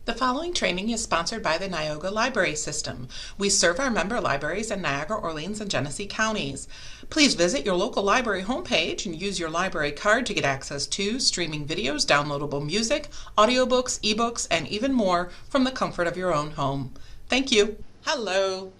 The following training is sponsored by the Neoga Library System. We serve our member libraries in Niagara, Orleans, and Genesee counties. Please visit your local library homepage and use your library card to get access to streaming videos, downloadable music, audiobooks, ebooks, and even more from the comfort of your own home. Thank you. Hello.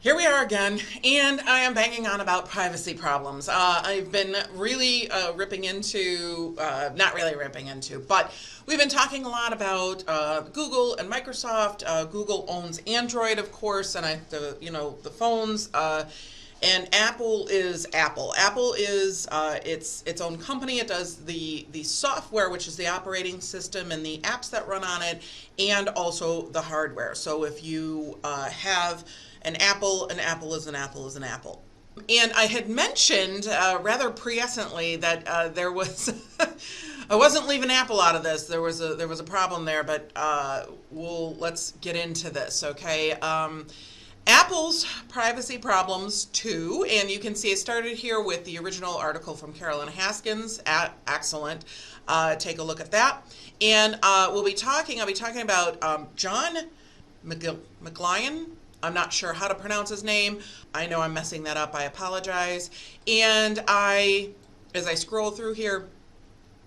Here we are again, and I am banging on about privacy problems. I've been really ripping into, not really ripping into, but we've been talking a lot about Google and Microsoft. Google owns Android, of course, and the phones. And Apple is Apple. Apple is its own company. It does the software, which is the operating system and the apps that run on it, and also the hardware. So if you have an apple is an apple is an apple. And I had mentioned rather presciently that there was I wasn't leaving Apple out of this. There was a problem there, but let's get into this, okay? Apple's privacy problems too, and you can see it started here with the original article from Carolyn Haskins. Excellent. Take a look at that. And I'll be talking about John McGlynn. I'm not sure how to pronounce his name. I know I'm messing that up. I apologize. And as I scroll through here,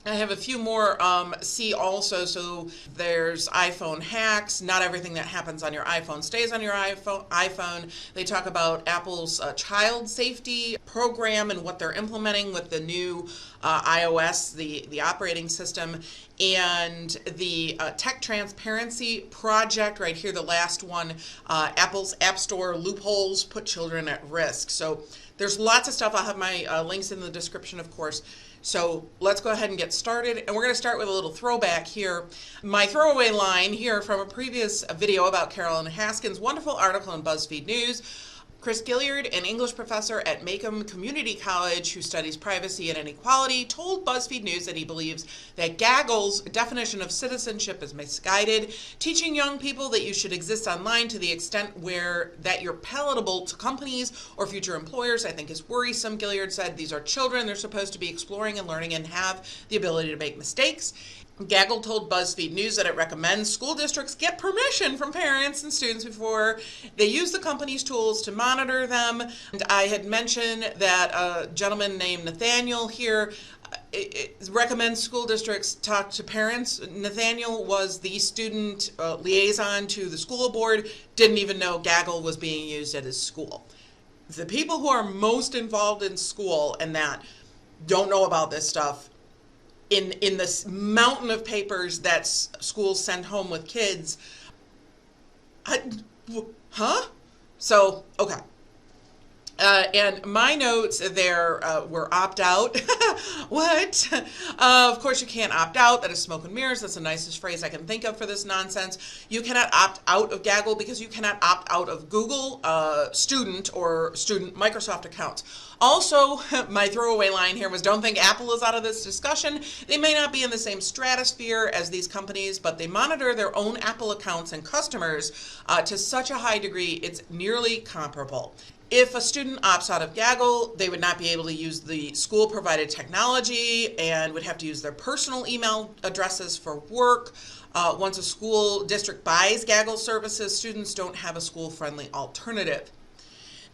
I have a few more see also. So there's iPhone hacks. Not everything that happens on your iPhone stays on your iPhone. They talk about Apple's child safety program and what they're implementing with the new iOS, the operating system, and the tech transparency project right here, the last one, Apple's App Store loopholes put children at risk. So there's lots of stuff. I'll have my links in the description, of course. So let's go ahead and get started. And we're going to start with a little throwback here. My throwaway line here from a previous video about Carolyn Haskins' wonderful article in BuzzFeed News. Chris Gilliard, an English professor at Macomb Community College who studies privacy and inequality, told BuzzFeed News that he believes that Gaggle's definition of citizenship is misguided, teaching young people that you should exist online to the extent that you're palatable to companies or future employers, I think is worrisome. Gilliard said these are children. They're supposed to be exploring and learning and have the ability to make mistakes. Gaggle told BuzzFeed News that it recommends school districts get permission from parents and students before they use the company's tools to monitor them. And I had mentioned that a gentleman named Nathaniel here recommends school districts talk to parents. Nathaniel was the student liaison to the school board, didn't even know Gaggle was being used at his school. The people who are most involved in school and that don't know about this stuff, in this mountain of papers that schools send home with kids. So, okay. And my notes there were opt out. What? Of course you can't opt out. That is smoke and mirrors. That's the nicest phrase I can think of for this nonsense. You cannot opt out of Gaggle because you cannot opt out of Google student Microsoft accounts. Also, my throwaway line here was don't think Apple is out of this discussion. They may not be in the same stratosphere as these companies, but they monitor their own Apple accounts and customers to such a high degree it's nearly comparable. If a student opts out of Gaggle, they would not be able to use the school-provided technology and would have to use their personal email addresses for work. Once a school district buys Gaggle services, students don't have a school-friendly alternative.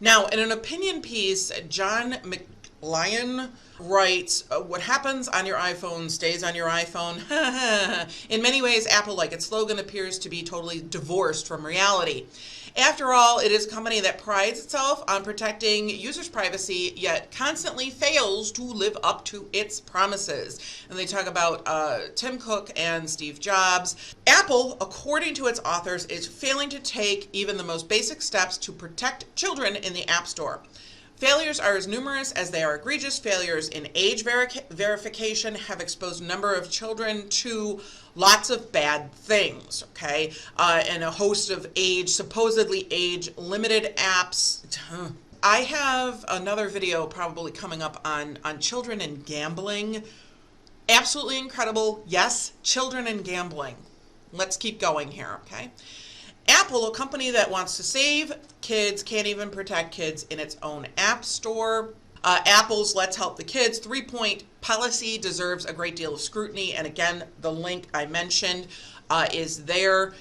Now, in an opinion piece, John McGlynn writes, what happens on your iPhone stays on your iPhone. In many ways, Apple, like its slogan, appears to be totally divorced from reality. After all, it is a company that prides itself on protecting users' privacy, yet constantly fails to live up to its promises. And they talk about Tim Cook and Steve Jobs. Apple, according to its authors, is failing to take even the most basic steps to protect children in the App Store. Failures are as numerous as they are egregious. Failures in age verification have exposed a number of children to lots of bad things, okay? And a host of supposedly age-limited apps. I have another video probably coming up on children and gambling. Absolutely incredible. Yes, children and gambling. Let's keep going here, okay? Apple, a company that wants to save kids, can't even protect kids in its own app store. Apple's Let's Help the Kids 3-point policy deserves a great deal of scrutiny. And again, the link I mentioned is there.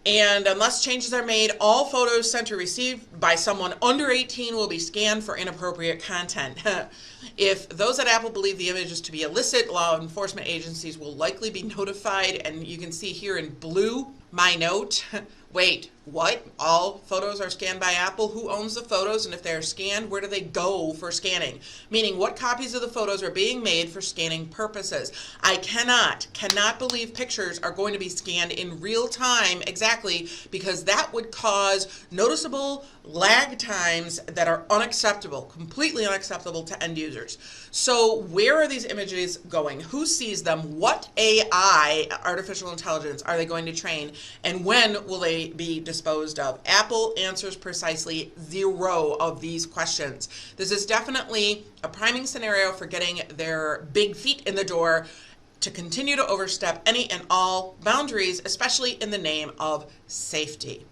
And unless changes are made, all photos sent or received by someone under 18 will be scanned for inappropriate content. If those at Apple believe the images to be illicit, law enforcement agencies will likely be notified. And you can see here in blue, my note. Wait, what? All photos are scanned by Apple? Who owns the photos? And if they're scanned, where do they go for scanning? Meaning, what copies of the photos are being made for scanning purposes? I cannot believe pictures are going to be scanned in real time exactly, because that would cause noticeable lag times that are unacceptable, completely unacceptable to end users. So where are these images going? Who sees them? What AI, artificial intelligence, are they going to train? And when will they be disposed of? Apple answers precisely 0 of these questions. This is definitely a priming scenario for getting their big feet in the door to continue to overstep any and all boundaries, especially in the name of safety.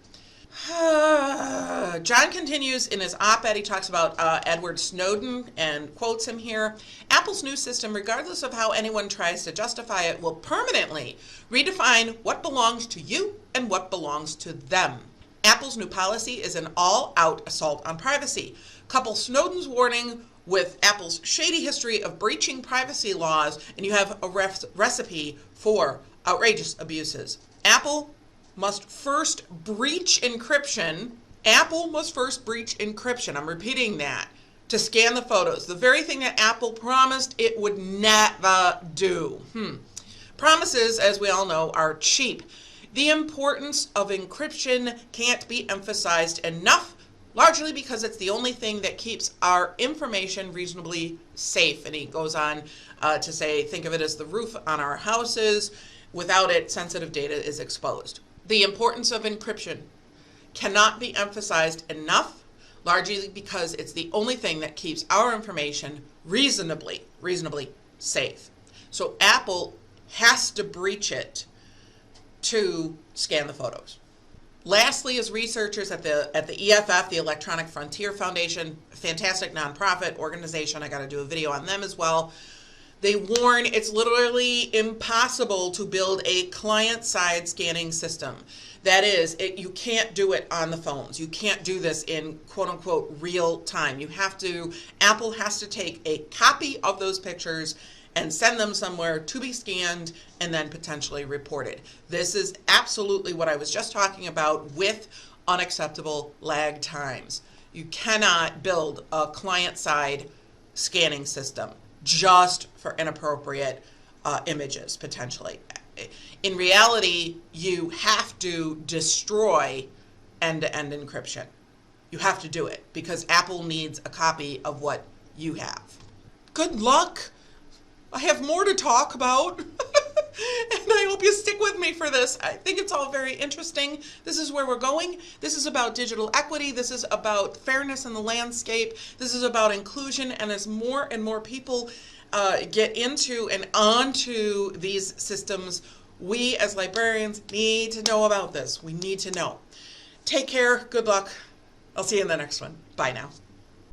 John continues in his op-ed. He talks about Edward Snowden and quotes him here. Apple's new system, regardless of how anyone tries to justify it, will permanently redefine what belongs to you and what belongs to them. Apple's new policy is an all-out assault on privacy. Couple Snowden's warning with Apple's shady history of breaching privacy laws, and you have a recipe for outrageous abuses. Apple must first breach encryption. Apple must first breach encryption. I'm repeating that. To scan the photos. The very thing that Apple promised it would never do. Promises, as we all know, are cheap. The importance of encryption can't be emphasized enough, largely because it's the only thing that keeps our information reasonably safe. And he goes on to say, think of it as the roof on our houses. Without it, sensitive data is exposed. The importance of encryption cannot be emphasized enough, largely because it's the only thing that keeps our information reasonably safe. So Apple has to breach it to scan the photos. Lastly, as researchers at the EFF, the Electronic Frontier Foundation, fantastic nonprofit organization, I got to do a video on them as well. They warn it's literally impossible to build a client-side scanning system. That is, you can't do it on the phones. You can't do this in quote-unquote real time. Apple has to take a copy of those pictures and send them somewhere to be scanned and then potentially reported. This is absolutely what I was just talking about with unacceptable lag times. You cannot build a client-side scanning system just for inappropriate images, potentially. In reality, you have to destroy end-to-end encryption. You have to do it because Apple needs a copy of what you have. Good luck. I have more to talk about. And I hope you stick with me for this. I think it's all very interesting. This is where we're going. This is about digital equity. This is about fairness in the landscape. This is about inclusion. And as more and more people get into and onto these systems, we as librarians need to know about this. We need to know. Take care. Good luck. I'll see you in the next one. Bye now.